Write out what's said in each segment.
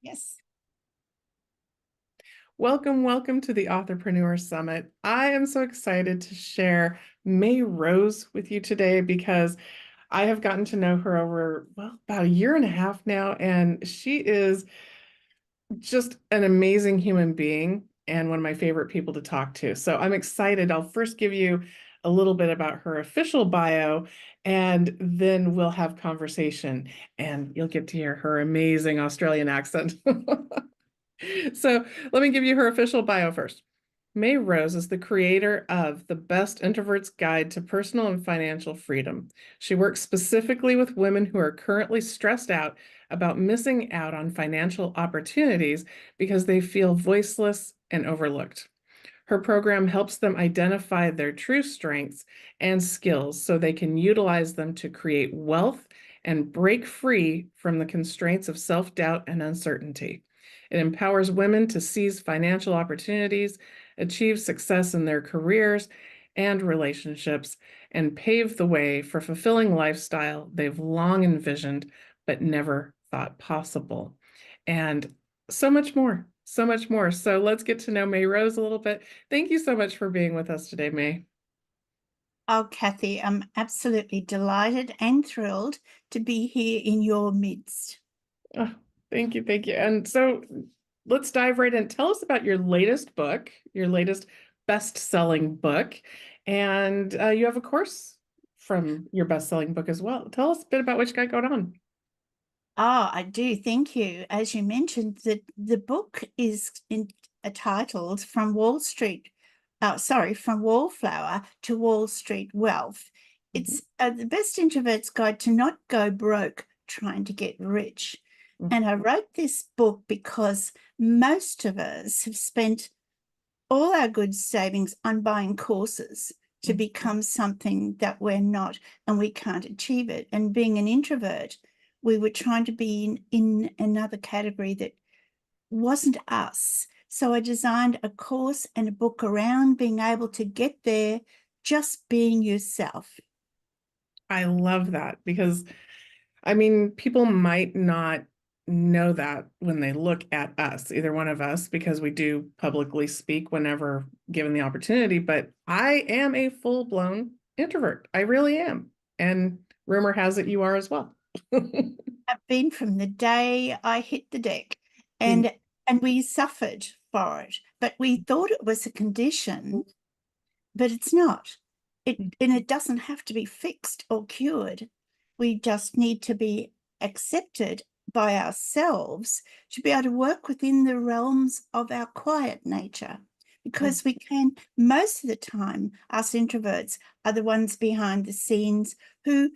Yes. Welcome, welcome to the Authorpreneur Summit. I am so excited to share Mae-Rose with you today because I have gotten to know her over, well, about a year and a half now, and she is just an amazing human being and one of my favorite people to talk to. So I'm excited. I'll first give you a little bit about her official bio, and then we'll have conversation, and you'll get to hear her amazing Australian accent. So let me give you her official bio first. Mae-Rose is the creator of The Best Introvert's Guide to Personal and Financial Freedom. She works specifically with women who are currently stressed out about missing out on financial opportunities because they feel voiceless and overlooked. Her program helps them identify their true strengths and skills so they can utilize them to create wealth and break free from the constraints of self-doubt and uncertainty. It empowers women to seize financial opportunities, achieve success in their careers and relationships, and pave the way for fulfilling lifestyle they've long envisioned but never thought possible. And so much more, so much more. So let's get to know Mae-Rose a little bit. Thank you so much for being with us today, Mae. Oh, Kathy, I'm absolutely delighted and thrilled to be here in your midst. Oh, thank you, thank you. And so let's dive right in. Tell us about your latest book, your latest best-selling book, and you have a course from your best-selling book as well. Tell us a bit about what you got going on. I do. Thank you. As you mentioned, the book is titled From Wall Street, From Wallflower to Wall Street Wealth. Mhm. It's the best introvert's guide to not go broke trying to get rich. Mhm. And I wrote this book because most of us have spent all our good savings on buying courses to become something that we're not and we can't achieve it. And being an introvert, we were trying to be in another category that wasn't us. So I designed a course and a book around being able to get there just being yourself. I love that because I mean, people might not know that when they look at us, either one of us, because we do publicly speak whenever given the opportunity, but I am a full-blown introvert. I really am. And rumor has it you are as well. I've been from the day I hit the deck Mm, and we suffered for it, but we thought it was a condition, but it's not. It doesn't have to be fixed or cured. We just need to be accepted by ourselves to be able to work within the realms of our quiet nature. mm, Because we can, most of the time, us introverts are the ones behind the scenes who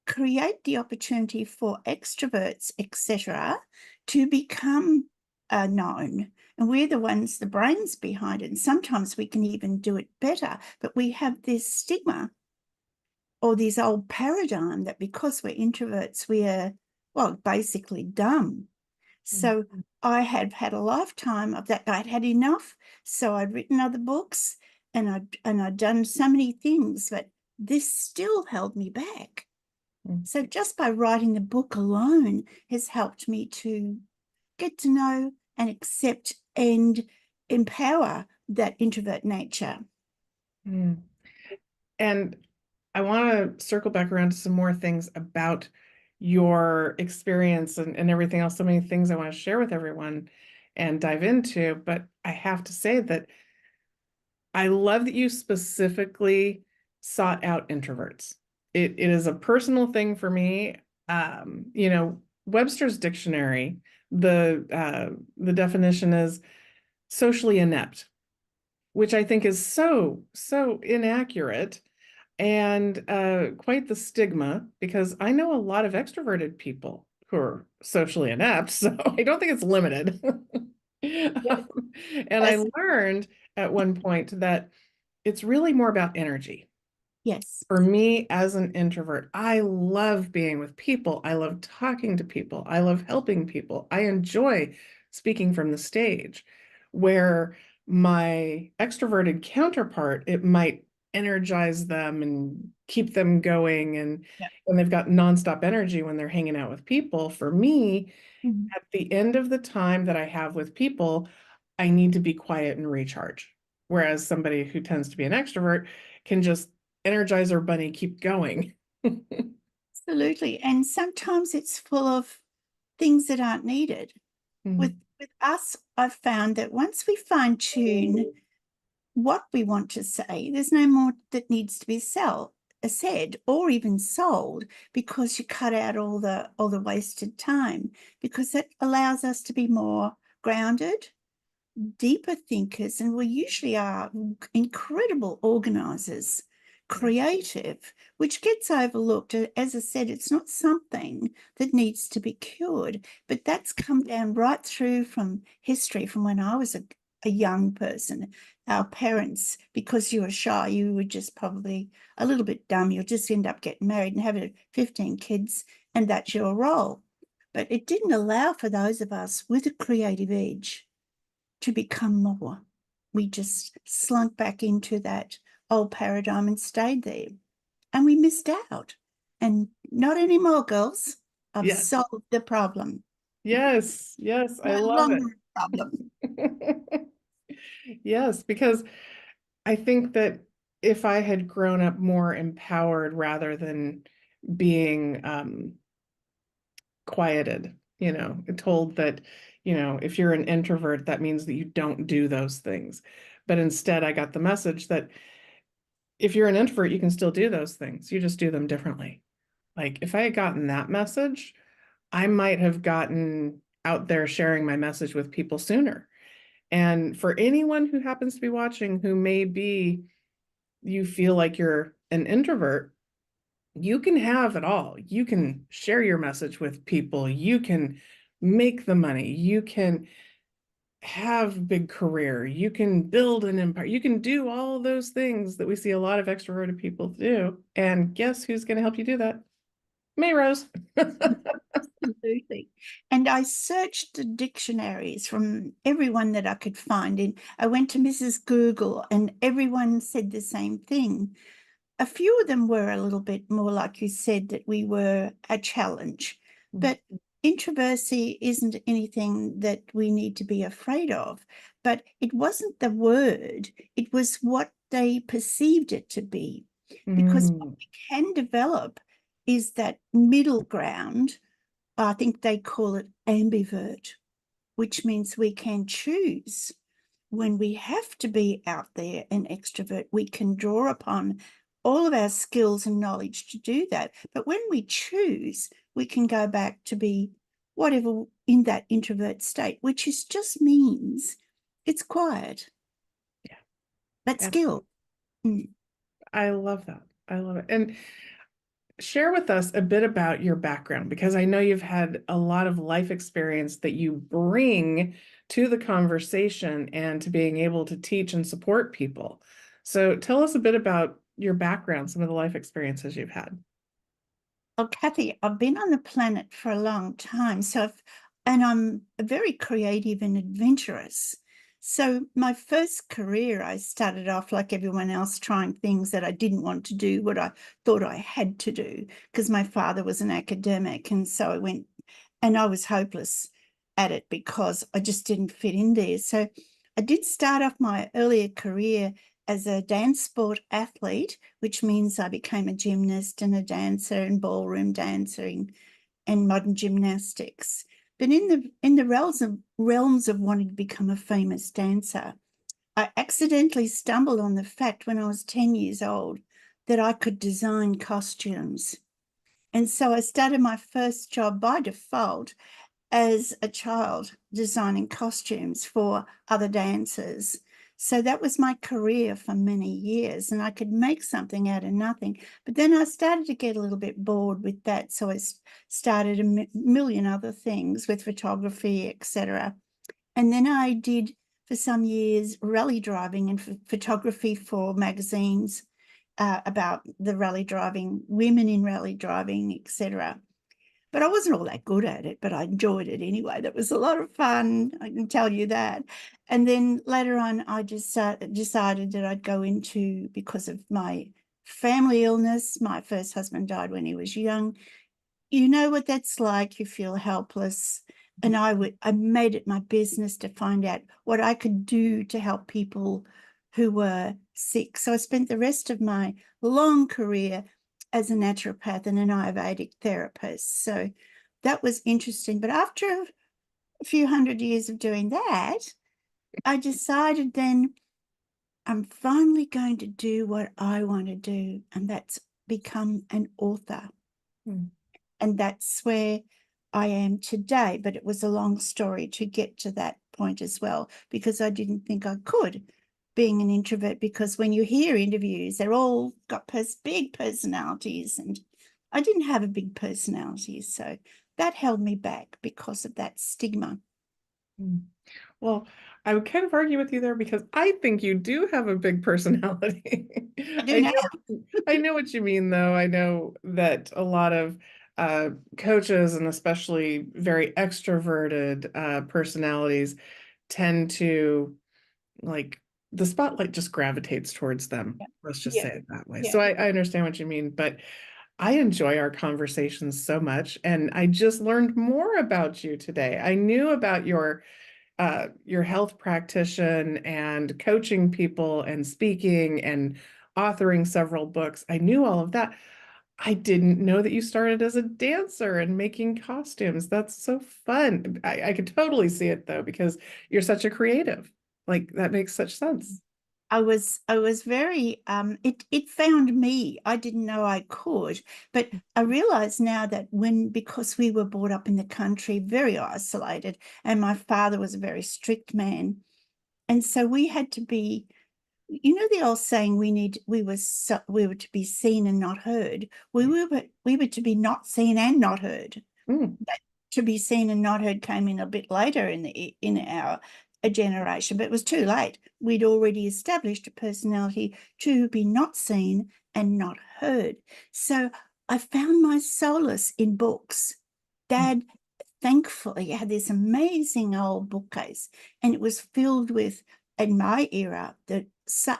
create the opportunity for extroverts, etc., to become known. And we're the ones, the brains behind it. And sometimes we can even do it better. But we have this stigma or this old paradigm that because we're introverts, we are, well, basically dumb. mm. So I had had a lifetime of that. I'd had enough. So I'd written other books and I'd done so many things, but this still held me back. Mm. So just by writing the book alone has helped me to get to know and accept and empower that introvert nature. Mm. And I want to circle back around to some more things about your experience and everything else. So many things I want to share with everyone and dive into. But I have to say that I love that you specifically sought out introverts. It is a personal thing for me. Webster's dictionary, the definition is socially inept, which I think is so inaccurate and quite the stigma because I know a lot of extroverted people who are socially inept, so I don't think it's limited. Yes. And I learned at one point that it's really more about energy. Yes. For me as an introvert, I love being with people. I love talking to people. I love helping people. I enjoy speaking from the stage, where my extroverted counterpart, it might energize them and keep them going, and Yeah. they've got nonstop energy when they're hanging out with people. For me, Mhm. at the end of the time that I have with people, I need to be quiet and recharge. Whereas somebody who tends to be an extrovert can just Energizer Bunny keep going. Absolutely. And sometimes it's full of things that aren't needed. With Mhm. with us, I've found that once we fine tune what we want to say, there's no more that needs to be said or even sold, because you cut out all the wasted time, because it allows us to be more grounded, deeper thinkers, and we usually are incredible organizers, creative, which gets overlooked. As I said, it's not something that needs to be cured, but that's come down right through from history, from when I was a young person. Our parents, because you were shy, you were just probably a little bit dumb. You'll just end up getting married and having 15 kids, and that's your role. But it didn't allow for those of us with a creative edge to become more. We just slunk back into that old paradigm and stayed there. And we missed out. And not anymore, girls. I've Yes, solved the problem. yes, yes, I No love longer it. a problem. Yes, because I think that if I had grown up more empowered rather than being quieted, told that, if you're an introvert, that means that you don't do those things. But instead, I got the message that if you're an introvert, you can still do those things. You just do them differently. Like if I had gotten that message, I might have gotten out there sharing my message with people sooner. And for anyone who happens to be watching who you feel like you're an introvert, you can have it all. You can share your message with people. You can make the money. You can have a big career. You can build an empire. You can do all those things that we see a lot of extroverted people do. And guess who's going to help you do that? Mae-Rose. Absolutely. And I searched the dictionaries from everyone that I could find. And I went to Mrs. Google, and everyone said the same thing. A few of them were a little bit more, like you said, that we were a challenge. But introversy isn't anything that we need to be afraid of. But it wasn't the word, it was what they perceived it to be. Because what Mm, we can develop is that middle ground. I think they call it ambivert, which means we can choose. When we have to be out there and extrovert, we can draw upon all of our skills and knowledge to do that. But when we choose, we can go back to be whatever in that introvert state, which is just means it's quiet. yeah, That absolutely. skill. Mm. I love that. I love it. And share with us a bit about your background, because I know you've had a lot of life experience that you bring to the conversation and to being able to teach and support people. So tell us a bit about your background, some of the life experiences you've had. Oh, Kathy, I've been on the planet for a long time, and I'm very creative and adventurous. So my first career, I started off like everyone else, trying things that I didn't want to do, what I thought I had to do, because my father was an academic, and so I went, and I was hopeless at it because I just didn't fit in there. So I did start off my earlier career as a dance sport athlete, which means I became a gymnast and a dancer and ballroom dancing and modern gymnastics. But in the realms of wanting to become a famous dancer, I accidentally stumbled on the fact when I was 10 years old that I could design costumes. And so I started my first job by default as a child designing costumes for other dancers. So that was my career for many years, and I could make something out of nothing. But then I started to get a little bit bored with that, so I started a million other things with photography, etc. And then I did for some years rally driving and photography for magazines about the rally driving, women in rally driving, etc. but I wasn't all that good at it, but I enjoyed it anyway. That was a lot of fun, I can tell you that. And then later on, I just decided that I'd go into, because of my family illness, my first husband died when he was young. You know what that's like. You feel helpless. And I made it my business to find out what I could do to help people who were sick. So I spent the rest of my long career as a naturopath and an Ayurvedic therapist. So that was interesting. But after a few hundred years of doing that, I decided then I'm finally going to do what I want to do, and that's become an author. Mm. And that's where I am today. But it was a long story to get to that point as well, because I didn't think I could, being an introvert, because when you hear interviews, they're all got big personalities, and I didn't have a big personality. So that held me back because of that stigma. Mm. Well, I would kind of argue with you there because I think you do have a big personality. I do now. I know what you mean, though. I know that a lot of coaches and especially very extroverted personalities tend to, like, the spotlight just gravitates towards them. Let's just Yeah. say it that way. Yeah. So I understand what you mean, but I enjoy our conversations so much, and I just learned more about you today. I knew about your health practitioner and coaching people and speaking and authoring several books. I knew all of that. I didn't know that you started as a dancer and making costumes. That's so fun. I could totally see it though, because you're such a creative. Like that makes such sense. I was very it found me. I didn't know I could, but I realize now that because we were brought up in the country, very isolated, and my father was a very strict man, and so we had to be, the old saying, we were to be seen and not heard. We were to be not seen and not heard. Mm, That to be seen and not heard came in a bit later in our a generation, but it was too late. We'd already established a personality to be not seen and not heard. So I found my solace in books. Dad thankfully had this amazing old bookcase, and it was filled with, in my era, the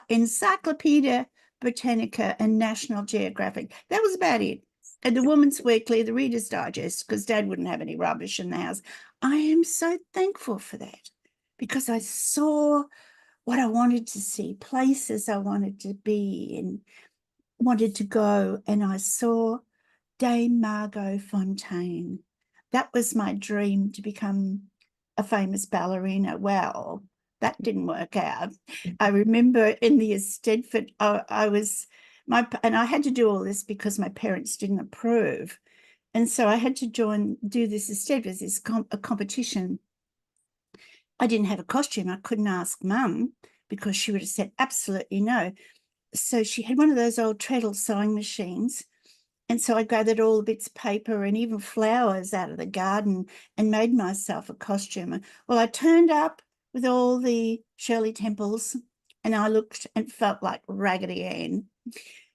Encyclopedia Britannica and National Geographic. That was about it. And the Woman's Weekly, the Reader's Digest, because Dad wouldn't have any rubbish in the house. I am so thankful for that, because I saw what I wanted to see, places I wanted to be and wanted to go, and I saw Dame Margot Fontaine. That was my dream, to become a famous ballerina. Well, that didn't work out. I remember in the Eisteddfod, and I had to do all this because my parents didn't approve. And so I had to do this Eisteddfod, a competition. I didn't have a costume. I couldn't ask Mum because she would have said absolutely no. So she had one of those old treadle sewing machines. And so I gathered all the bits of paper and even flowers out of the garden and made myself a costume. Well, I turned up with all the Shirley Temples, and I looked and felt like Raggedy Ann.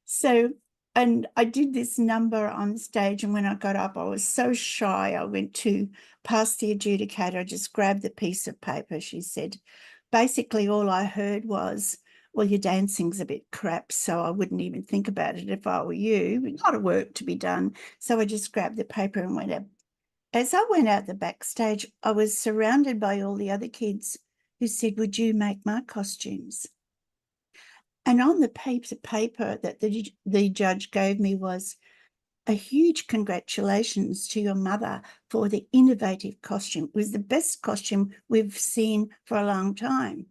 So, and I did this number on stage, and when I got up, I was so shy. I went to past the adjudicator. I just grabbed the piece of paper. She said, basically, all I heard was, well, your dancing's a bit crap, so I wouldn't even think about it if I were you. A lot of work to be done. So I just grabbed the paper and went out. As I went out the backstage, I was surrounded by all the other kids who said, would you make my costumes? And on the piece of paper that the judge gave me was a huge congratulations to your mother for the innovative costume. It was the best costume we've seen for a long time.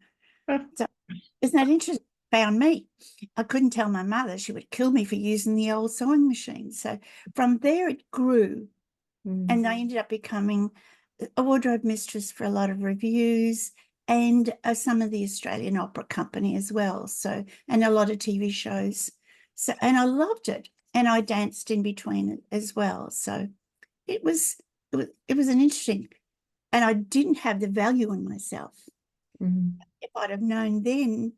So isn't that interesting? Found me. I couldn't tell my mother. She would kill me for using the old sewing machine. So from there it grew, and I ended up becoming a wardrobe mistress for a lot of reviews and some of the Australian Opera Company as well. So, and a lot of TV shows. So, and I loved it. And I danced in between it as well. So it was an interesting, and I didn't have the value in myself. mm, If I'd have known then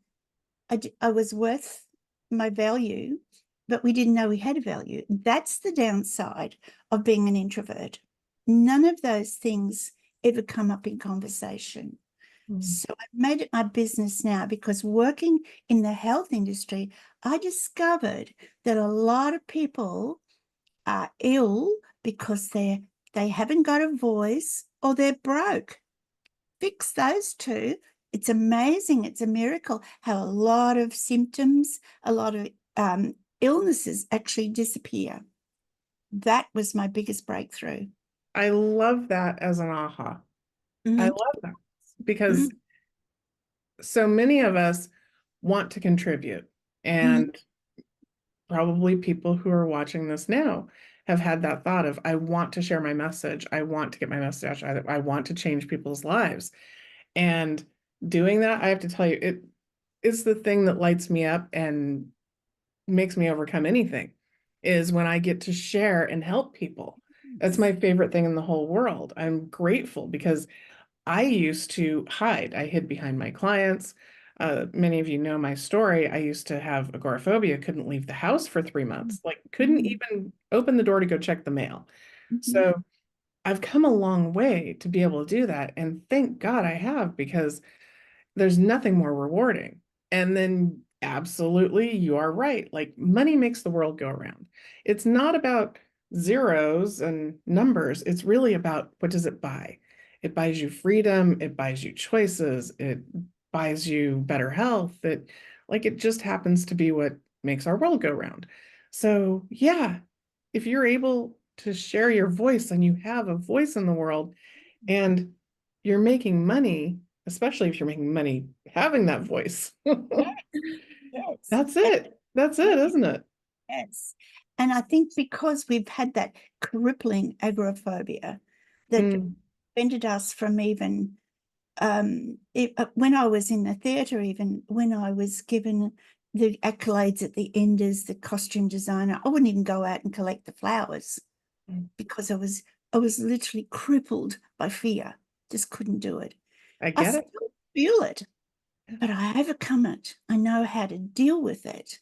I was worth my value, but we didn't know we had a value. That's the downside of being an introvert. None of those things ever come up in conversation. Mm. So I've made it my business now because working in the health industry, I discovered that a lot of people are ill because they haven't got a voice or they're broke. Fix those two. It's amazing. It's a miracle how a lot of symptoms, a lot of illnesses actually disappear. That was my biggest breakthrough. I love that as an aha. I Mhm, love that because mhm, so many of us want to contribute, mhm. and probably people who are watching this now have had that thought of, I want to share my message. I want to get my message. I want to change people's lives. And doing that, I have to tell you, it is the thing that lights me up and makes me overcome anything, is when I get to share and help people. That's my favorite thing in the whole world. I'm grateful because I used to hide. I hid behind my clients. Many of you know my story. I used to have agoraphobia, couldn't leave the house for 3 months, like couldn't Mhm, even open the door to go check the mail. mhm. So I've come a long way to be able to do that. And thank God I have, because there's nothing more rewarding. And then absolutely, you are right. Like money makes the world go around. It's not about zeros and numbers. It's really about, what does it buy? It buys you freedom. It buys you choices. It buys you better health. It just happens to be what makes our world go round. So yeah, if you're able to share your voice and you have a voice in the world and you're making money, especially if you're making money having that voice. Yes, That's yes, it. That's it, yes, isn't it? yes. And I think because we've had that crippling agoraphobia that Mm, prevented us from even when I was in the theatre, even when I was given the accolades at the end as the costume designer, I wouldn't even go out and collect the flowers mm. because I was literally crippled by fear. Just couldn't do it. I I get it. still feel it, but I overcome it. I know how to deal with it.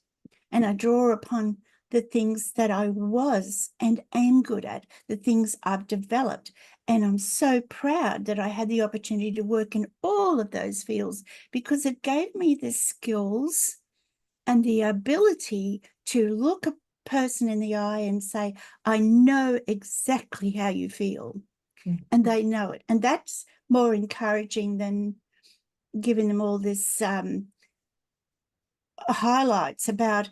And I draw upon the things that I was and am good at, the things I've developed. And I'm so proud that I had the opportunity to work in all of those fields because it gave me the skills and the ability to look a person in the eye and say, I know exactly how you feel. Mm. And they know it. And that's more encouraging than giving them all this highlights about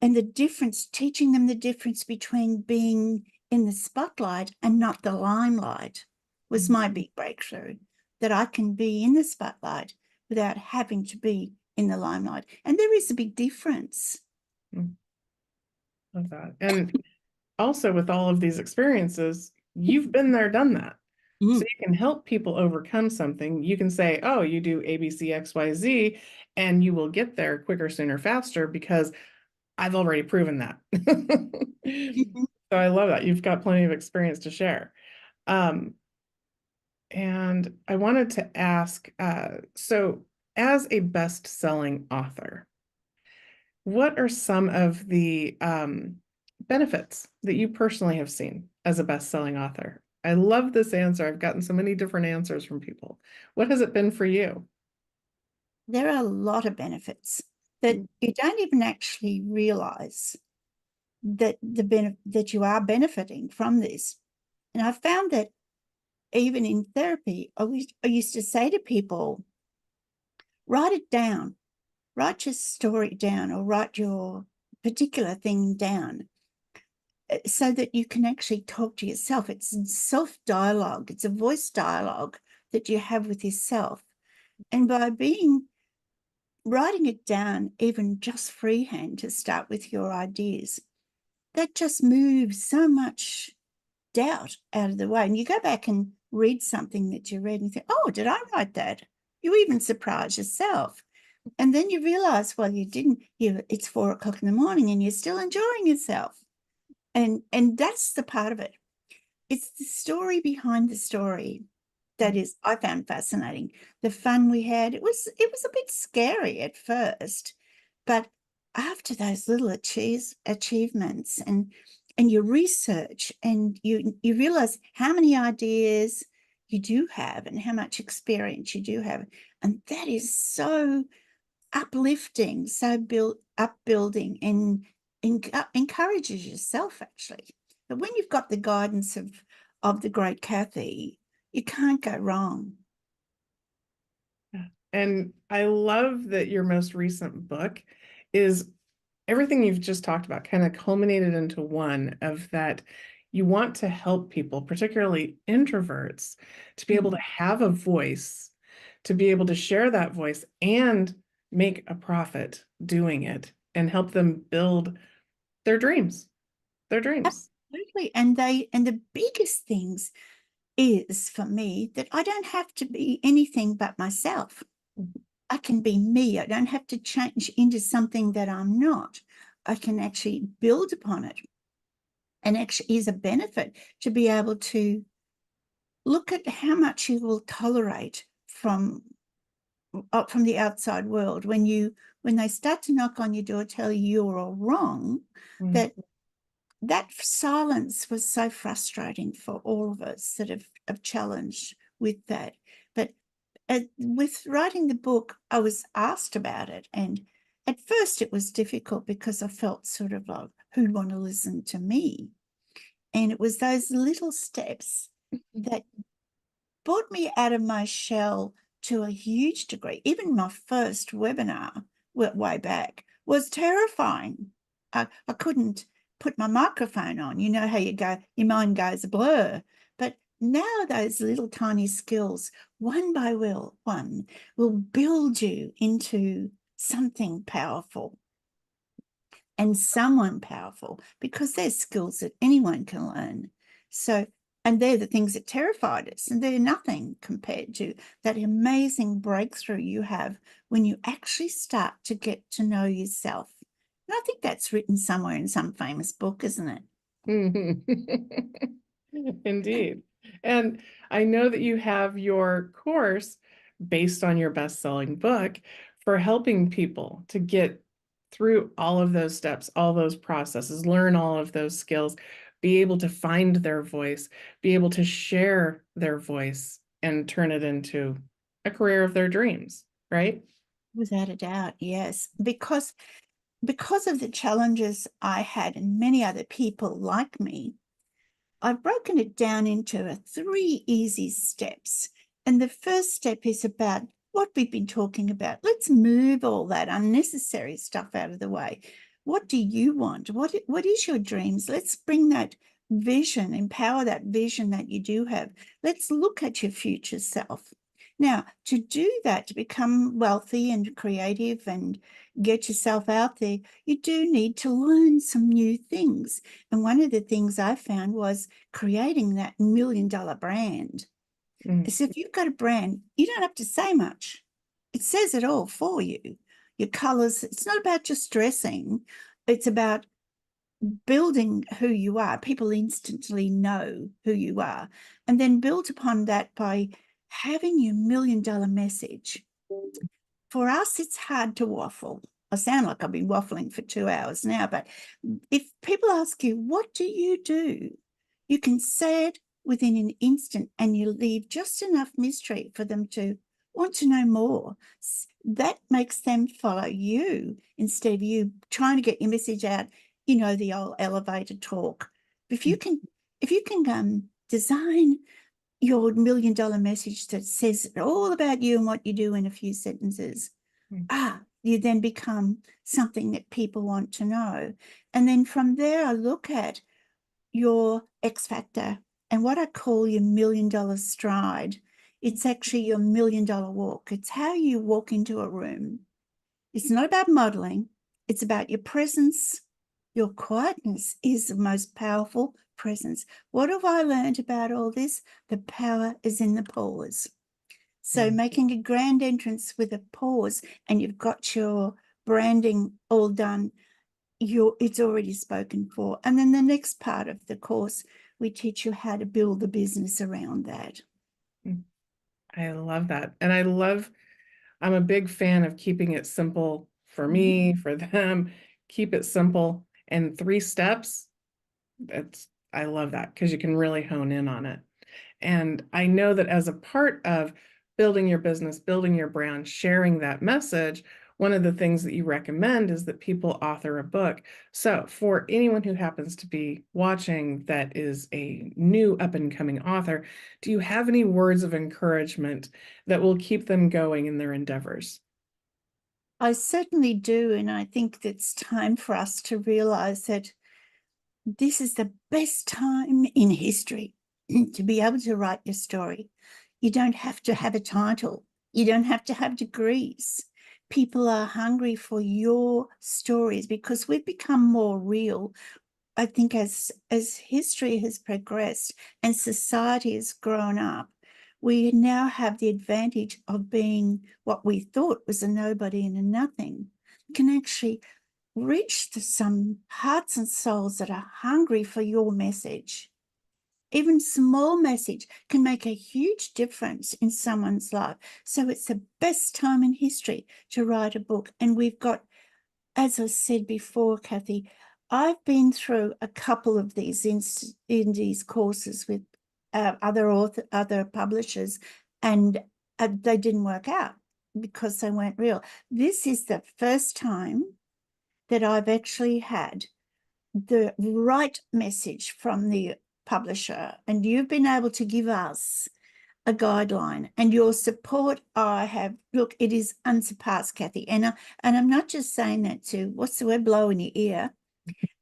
and the difference, teaching them the difference between being in the spotlight and not the limelight was my big breakthrough, that I can be in the spotlight without having to be in the limelight. And there is a big difference. Mm. Love that. And also, with all of these experiences, you've been there, done that. So Mm. you can help people overcome something. You can say, oh, you do A, B, C, X, Y, Z, and you will get there quicker, sooner, faster, because I've already proven that. So I love that. You've got plenty of experience to share. Um, and I wanted to ask, so as a best-selling author, what are some of the benefits that you personally have seen as a best-selling author? I love this answer. I've gotten so many different answers from people. What has it been for you? There are a lot of benefits that you don't even actually realize that that you are benefiting from this. And I found that even in therapy, I used to say to people, write it down, write your story down or write your particular thing down so that you can actually talk to yourself. It's self-dialogue. It's a voice dialogue that you have with yourself. And by writing it down, even just freehand to start with your ideas, that just moves so much doubt out of the way. And you go back and read something that you read and you think, oh, did I write that? You even surprise yourself. And then you realize, well, you didn't, it's 4 o'clock in the morning and you're still enjoying yourself. And that's the part of it. It's the story behind the story that is I found fascinating. The fun we had, it was a bit scary at first, but after those little achievements and your research, and you realize how many ideas you do have and how much experience you do have, and that is so uplifting, so upbuilding, and encourages yourself actually. But when you've got the guidance of the great Kathy, you can't go wrong. And I love that your most recent book is everything you've just talked about, kind of culminated into one of that you want to help people, particularly introverts, to be able to have a voice, to be able to share that voice and make a profit doing it and help them build their dreams, their dreams. Absolutely. And the biggest things is for me that I don't have to be anything but myself. I can be me. I don't have to change into something that I'm not. I can actually build upon it. And actually is a benefit to be able to look at how much you will tolerate from the outside world when they start to knock on your door, tell you you're all wrong. Mm. That silence was so frustrating for all of us that have challenged with that. But with writing the book, I was asked about it, and at first it was difficult because I felt sort of like, who'd want to listen to me? And it was those little steps that brought me out of my shell to a huge degree. Even my first webinar way back was terrifying. I couldn't put my microphone on. You know how your mind goes a blur. But now those little tiny skills, one by one, will build you into something powerful and someone powerful, because they're skills that anyone can learn. So, and they're the things that terrified us, and they're nothing compared to that amazing breakthrough you have when you actually start to get to know yourself. And I think that's written somewhere in some famous book, isn't it? Indeed. And I know that you have your course based on your best-selling book for helping people to get through all of those steps, all those processes, learn all of those skills, be able to find their voice, be able to share their voice and turn it into a career of their dreams, right? Without a doubt, yes. Because of the challenges I had and many other people like me, I've broken it down into 3 easy steps. And the first step is about what we've been talking about. Let's move all that unnecessary stuff out of the way. What do you want? What is your dreams? Let's bring that vision, empower that vision that you do have. Let's look at your future self. Now, to do that, to become wealthy and creative and get yourself out there, you do need to learn some new things. And one of the things I found was creating that $1 million brand. Mm. So if you've got a brand, you don't have to say much. It says it all for you. Your colors, it's not about just dressing. It's about building who you are. People instantly know who you are. And then build upon that by having your $1 million message. For us, it's hard to waffle. I sound like I've been waffling for 2 hours now, but if people ask you, what do? You can say it within an instant, and you leave just enough mystery for them to want to know more. That makes them follow you instead of you trying to get your message out, the old elevator talk. If you can, design your $1 million message that says all about you and what you do in a few sentences, you then become something that people want to know. And then from there, I look at your X factor and what I call your $1 million stride. It's actually your $1 million walk. It's how you walk into a room. It's not about modeling. It's about your presence. Your quietness is the most powerful presence. What have I learned about all this? The power is in the pause. So making a grand entrance with a pause, and you've got your branding all done, it's already spoken for. And then the next part of the course, we teach you how to build the business around that. I love that. And I'm a big fan of keeping it simple for me, for them. Keep it simple. And 3 steps, I love that because you can really hone in on it. And I know that as a part of building your business, building your brand, sharing that message, one of the things that you recommend is that people author a book. So for anyone who happens to be watching that is a new up and coming author, do you have any words of encouragement that will keep them going in their endeavors? I certainly do. And I think it's time for us to realize that this is the best time in history to be able to write your story. You don't have to have a title. You don't have to have degrees. People are hungry for your stories because we've become more real. I think as history has progressed and society has grown up, we now have the advantage of being what we thought was a nobody and a nothing, can actually reach some hearts and souls that are hungry for your message. Even small message can make a huge difference in someone's life. So it's the best time in history to write a book. And we've got, as I said before, Kathy, I've been through a couple of these indies courses with other publishers, and they didn't work out because they weren't real. This is the first time that I've actually had the right message from the publisher, and you've been able to give us a guideline, and your support I have, look, it is unsurpassed, Kathy. And I'm not just saying that to, what's the word, blow in your ear.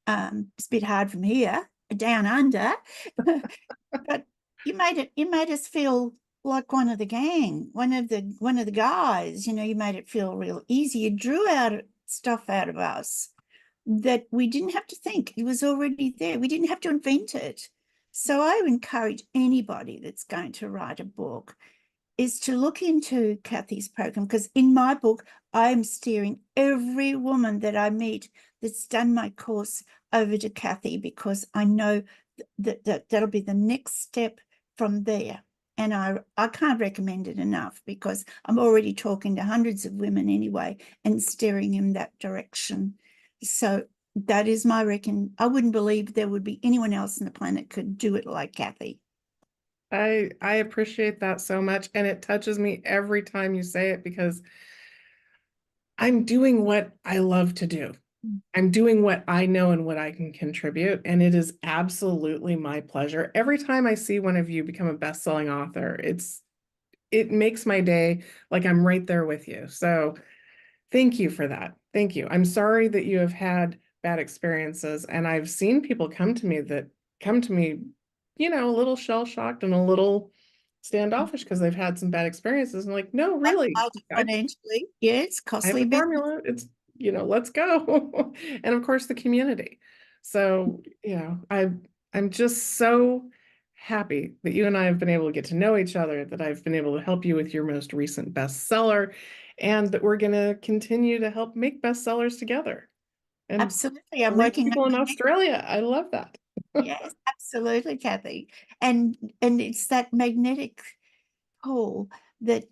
It's a bit hard from here, down under, but you made us feel like one of the gang, one of the guys, you made it feel real easy. You drew out stuff out of us that we didn't have to think. It was already there. We didn't have to invent it. So I encourage anybody that's going to write a book is to look into Kathy's program, because in my book, I am steering every woman that I meet that's done my course over to Kathy, because I know that'll be the next step from there. And I can't recommend it enough, because I'm already talking to hundreds of women anyway and steering in that direction. So that is my reckon. I wouldn't believe there would be anyone else on the planet could do it like Kathy. I appreciate that so much. And it touches me every time you say it because I'm doing what I love to do. I'm doing what I know and what I can contribute. And it is absolutely my pleasure. Every time I see one of you become a best-selling author, it makes my day like I'm right there with you. So thank you for that. Thank you. I'm sorry that you have had bad experiences. And I've seen people come to me, a little shell-shocked and a little standoffish because they've had some bad experiences. And like, no, really, Financially, yeah, it's I have costly the business. formula. It's, let's go. And of course, the community. So, I'm just so happy that you and I have been able to get to know each other, that I've been able to help you with your most recent bestseller, and that we're going to continue to help make bestsellers together and Absolutely. I'm reach working on people in my next. Australia. I love that. Yes, absolutely, Kathy. And it's that magnetic pull that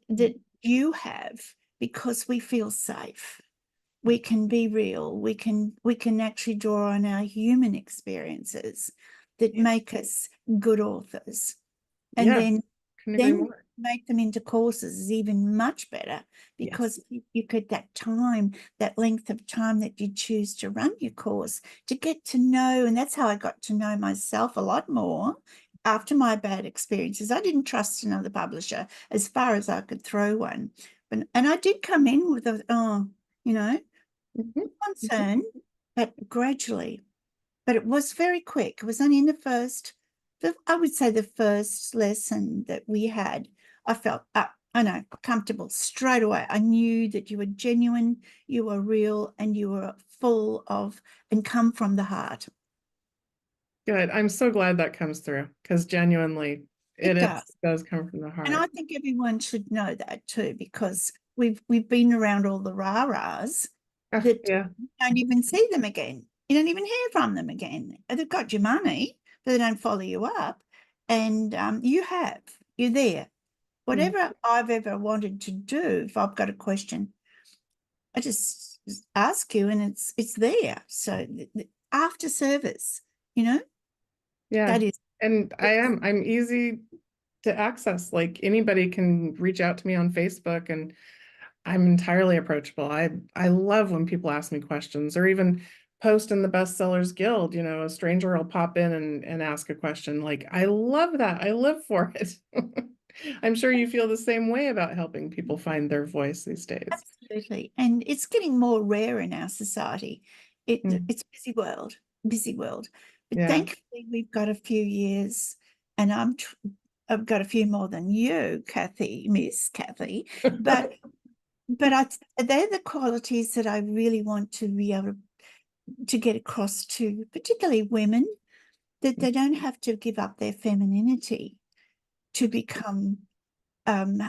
you have, because we feel safe. We can be real. We can actually draw on our human experiences that make us good authors. And Yes, then couldn't agree then more. make them into courses is even much better, Yes. because you get that time, that length of time that you choose to run your course, to get to know. And that's how I got to know myself a lot more after my bad experiences. I didn't trust another publisher as far as I could throw one. And I did come in with you know, Mhm. concern, but gradually. But it was very quick. It was only in I would say the first lesson that we had, I felt, I know, comfortable straight away. I knew that you were genuine, you were real, and you were full of and come from the heart. Good. I'm so glad that comes through because genuinely It it does. does come from the And I heart. think everyone should know that too, because we've been around all the rah-rahs that Yeah. you don't even see them again. You don't even hear from them again. They've got your money, but they don't follow you up. And you're there. Mm. Whatever I've ever wanted to do, if I've got a question, I just ask you, and it's there. So after service, you know, Yeah. that is. And I'm easy to access. Like anybody can reach out to me on Facebook and I'm entirely approachable. I love when people ask me questions or even post in the Bestsellers Guild, a stranger will pop in and ask a question. Like I love that. I live for it. I'm sure you feel the same way about helping people find their voice these days. Absolutely. And it's getting more rare in our society. Mm, It's a busy world, busy world. But yeah. thankfully, we've got a few years, and I've got a few more than you, Kathy, Miss Kathy. But they're the qualities that I really want to be able to get across to, particularly women, that they don't have to give up their femininity to become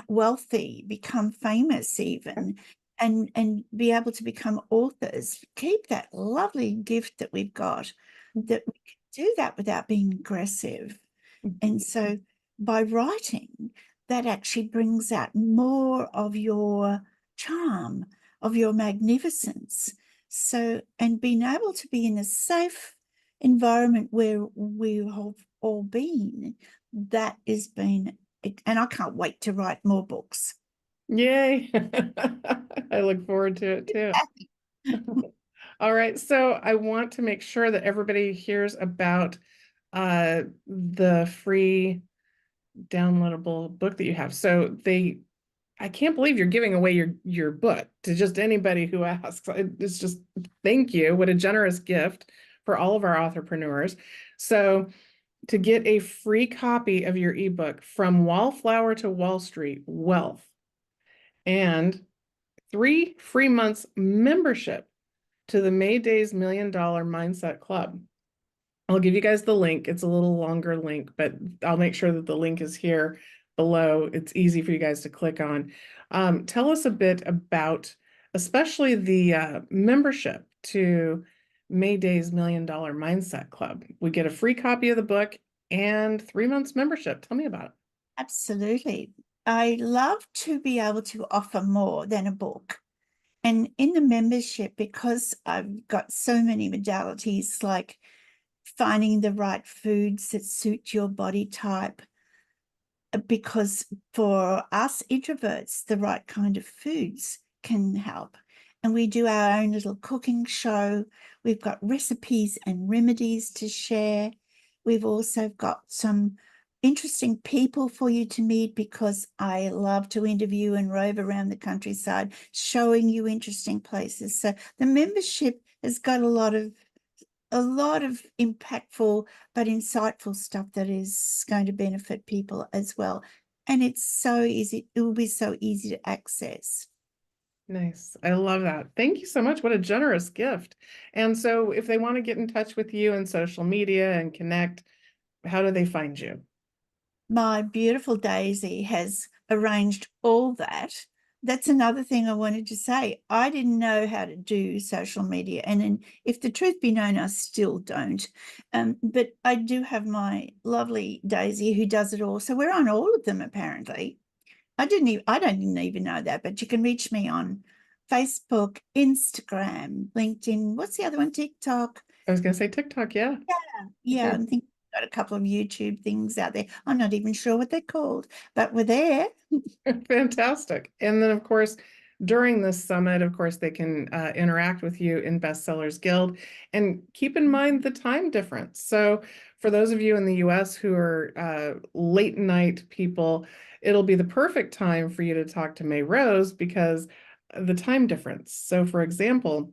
wealthy, become famous even, and be able to become authors. Keep that lovely gift that we've got, that we can do that without being aggressive. And so by writing, that actually brings out more of your charm, of your magnificence. So, and being able to be in a safe environment where we have all been, that has been, and I can't wait to write more books. Yay. I look forward to it too. All right, so I want to make sure that everybody hears about the free downloadable book that you have. I can't believe you're giving away your book to just anybody who asks. It's just thank you. What a generous gift for all of our authorpreneurs. So to get a free copy of your ebook From Wallflower to Wall Street, Wealth, and 3 free months membership to the May Days $1 Million Mindset Club. I'll give you guys the link. It's a little longer link, but I'll make sure that the link is here below. It's easy for you guys to click on. Tell us a bit about, especially the membership to May Day's $1 Million Mindset Club. We get a free copy of the book and 3 months membership. Tell me about it. Absolutely. I love to be able to offer more than a book. And in the membership, because I've got so many modalities like finding the right foods that suit your body type, because for us introverts, the right kind of foods can help. And we do our own little cooking show. We've got recipes and remedies to share. We've also got some interesting people for you to meet, because I love to interview and rove around the countryside, showing you interesting places. So the membership has got a lot of impactful but insightful stuff that is going to benefit people as well. And it's so easy, it will be so easy to access. Nice. I love that. Thank you so much. What a generous gift. And so if they want to get in touch with you in social media and connect, how do they find you? My beautiful Daisy has arranged all that. That's another thing I wanted to say. I didn't know how to do social media. And then, if the truth be known, I still don't. But I do have my lovely Daisy who does it all. So we're on all of them apparently. I don't even know that, but you can reach me on Facebook, Instagram, LinkedIn. What's the other one? TikTok. I was going to say TikTok. Yeah. Yeah, Okay. I think we've got a couple of YouTube things out there. I'm not even sure what they're called, but we're there. Fantastic. And then, of course, during this summit, of course, they can interact with you in Bestsellers Guild. And keep in mind the time difference. So for those of you in the US who are late night people, it'll be the perfect time for you to talk to Mae-Rose because the time difference. So for example,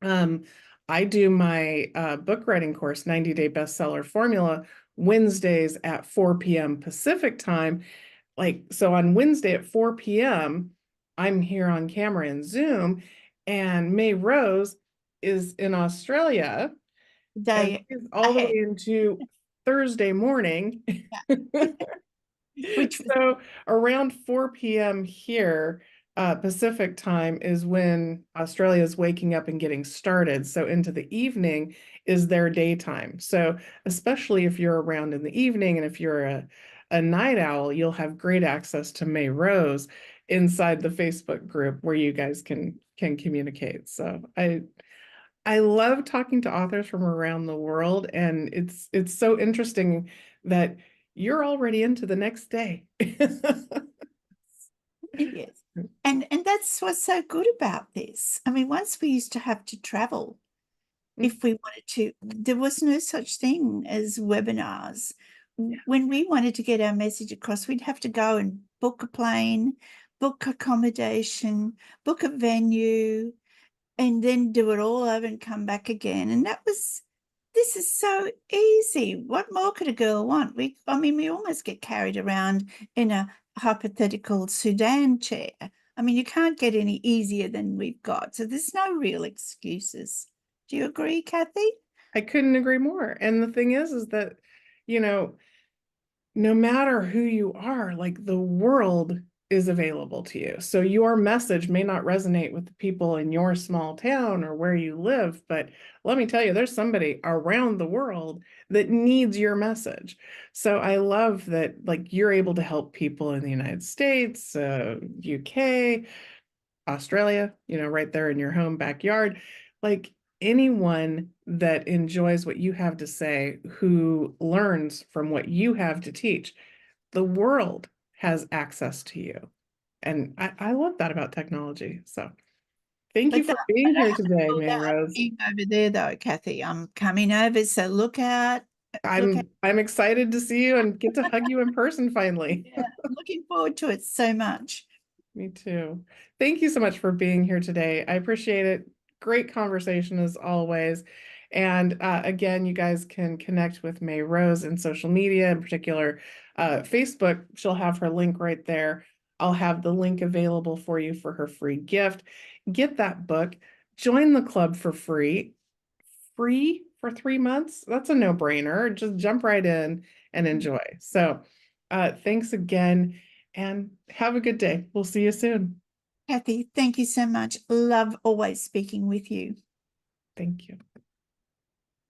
I do my book writing course, 90-Day Bestseller Formula, Wednesdays at 4 p.m. Pacific time. Like, so on Wednesday at 4 p.m., I'm here on camera in Zoom, and Mae-Rose is in Australia, and They she's all the way ahead, into Thursday morning. which was So around 4 p.m. here, Pacific time is when Australia is waking up and getting started. So into the evening is their daytime. So especially if you're around in the evening and if you're a night owl, you'll have great access to Mae-Rose. inside the Facebook group where you guys can communicate. So I love talking to authors from around the world, and it's so interesting that you're already into the next day. Yes. And that's what's so good about this. I mean, once we used to have to travel if we wanted to, there was no such thing as webinars. When we wanted to get our message across, we'd have to go and book a plane, book accommodation, book a venue, and then do it all over and come back again. And this is so easy. What more could a girl want? I mean, we almost get carried around in a hypothetical Sudan chair. I mean, you can't get any easier than we've got. So there's no real excuses. Do you agree, Kathy? I couldn't agree more. And the thing is that, you know, no matter who you are, like the world is available to you. So your message may not resonate with the people in your small town or where you live, but let me tell you, there's somebody around the world that needs your message. So I love that, like, you're able to help people in the United States, UK, Australia, you know, right there in your home backyard. Like, anyone that enjoys what you have to say, who learns from what you have to teach, the world has access to you. And I love that about technology. So thank you But for being I here don't have to today, pull out Mae-Rose. being over there though, Kathy. I'm coming over, so look out. Look out. I'm excited to see you and get to hug you in person finally. Yeah, I'm looking forward to it so much. Me too. Thank you so much for being here today. I appreciate it. Great conversation as always. And again, you guys can connect with Mae-Rose in social media, in particular, Facebook. She'll have her link right there. I'll have the link available for you for her free gift. Get that book. Join the club for free. Free for 3 months. That's a no-brainer. Just jump right in and enjoy. So thanks again and have a good day. We'll see you soon. Kathy, thank you so much. Love always speaking with you. Thank you.